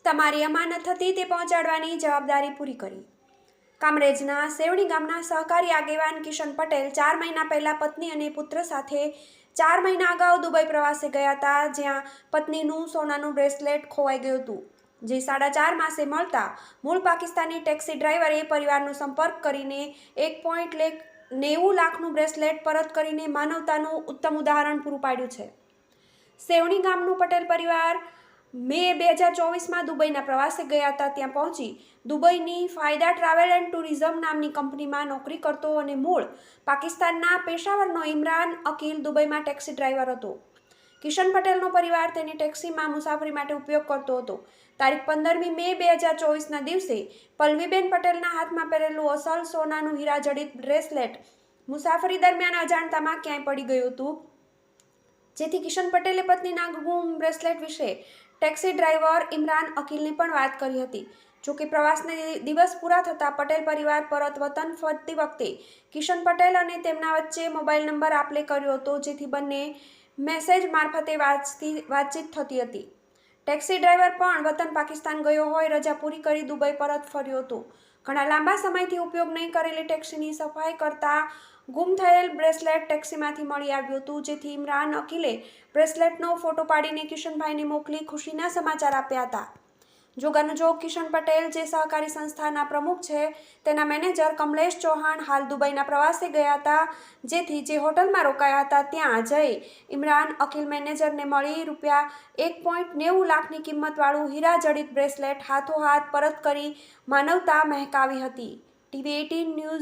તમારી અમાનત હતી તે પહોંચાડવાની જવાબદારી પૂરી કરી। કામરેજના સેવણી ગામના સહકારી આગેવાન કિશન પટેલ 4 મહિના પહેલા પત્ની અને પુત્ર સાથે 4 મહિના અગાઉ દુબઈ પ્રવાસે ગયા હતા, જ્યાં પત્નીનું સોનાનું બ્રેસલેટ ખોવાઈ ગયું હતું, જે 4.5 માસે મળતા મૂળ પાકિસ્તાની ટેક્સી ડ્રાઈવરે પરિવારનો સંપર્ક કરીને 1.90 લાખનું બ્રેસલેટ પરત કરીને માનવતાનું ઉત્તમ ઉદાહરણ પૂરું પાડ્યું છે। સેવણી ગામનું પટેલ પરિવાર મે 2024માં દુબઈના પ્રવાસે ગયા હતા। ત્યાં પહોંચી દુબઈની ફાયદા ટ્રાવેલ એન્ડ ટુરિઝમ નામની કંપનીમાં નોકરી કરતો અને મૂળ પાકિસ્તાનના પેશાવરનો ઇમરાન અકીલ દુબઈમાં ટેક્સી ડ્રાઈવર હતો। કિશન પટેલનો પરિવાર તેની ટેક્સીમાં મુસાફરી માટે ઉપયોગ કરતો હતો। તારીખ 15મી મે 2024ના દિવસે પલ્લવીબેન પટેલના હાથમાં પહેરેલું અસલ સોનાનું હીરાજડિત બ્રેસલેટ મુસાફરી દરમિયાન અજાણતામાં ક્યાંય પડી ગયું હતું, જેથી કિશન પટેલે પત્નીના ગુમ બ્રેસલેટ વિશે ટેક્સી ડ્રાઈવર ઇમરાન અકીલને પણ વાત કરી હતી। જોકે પ્રવાસને દિવસ પૂરા થતાં પટેલ પરિવાર પરત વતન ફરતી વખતે કિશન પટેલ અને તેમના વચ્ચે મોબાઈલ નંબર આપલે કર્યો હતો, જેથી બંને મેસેજ મારફતે વાતચીત થતી હતી। ટેક્સી ડ્રાઈવર પણ વતન પાકિસ્તાન ગયો હોય રજા પૂરી કરી દુબઈ પરત ફર્યો હતો। ઘણા લાંબા સમયથી ઉપયોગ નહીં કરેલી ટેક્સીની સફાઈ કરતા ગુમ થયેલ બ્રેસલેટ ટેક્સીમાંથી મળી આવ્યું હતું, જેથી ઇમરાન અકીલે બ્રેસલેટનો ફોટો પાડીને કિશનભાઈને મોકલી ખુશીના સમાચાર આપ્યા હતા। જોગાનુજોગ કિશન પટેલ, જે સહકારી સંસ્થાના પ્રમુખ છે, તેના મેનેજર કમલેશ ચૌહાણ હાલ દુબઈના પ્રવાસે ગયા હતા, જેથી જે હોટલમાં રોકાયા હતા ત્યાં જઈ ઇમરાન અકીલ મેનેજરને મળી ₹1.90 લાખની કિંમતવાળું હીરાજડિત બ્રેસલેટ હાથોહાથ પરત કરી માનવતા મહેકાવી હતી। TV18 news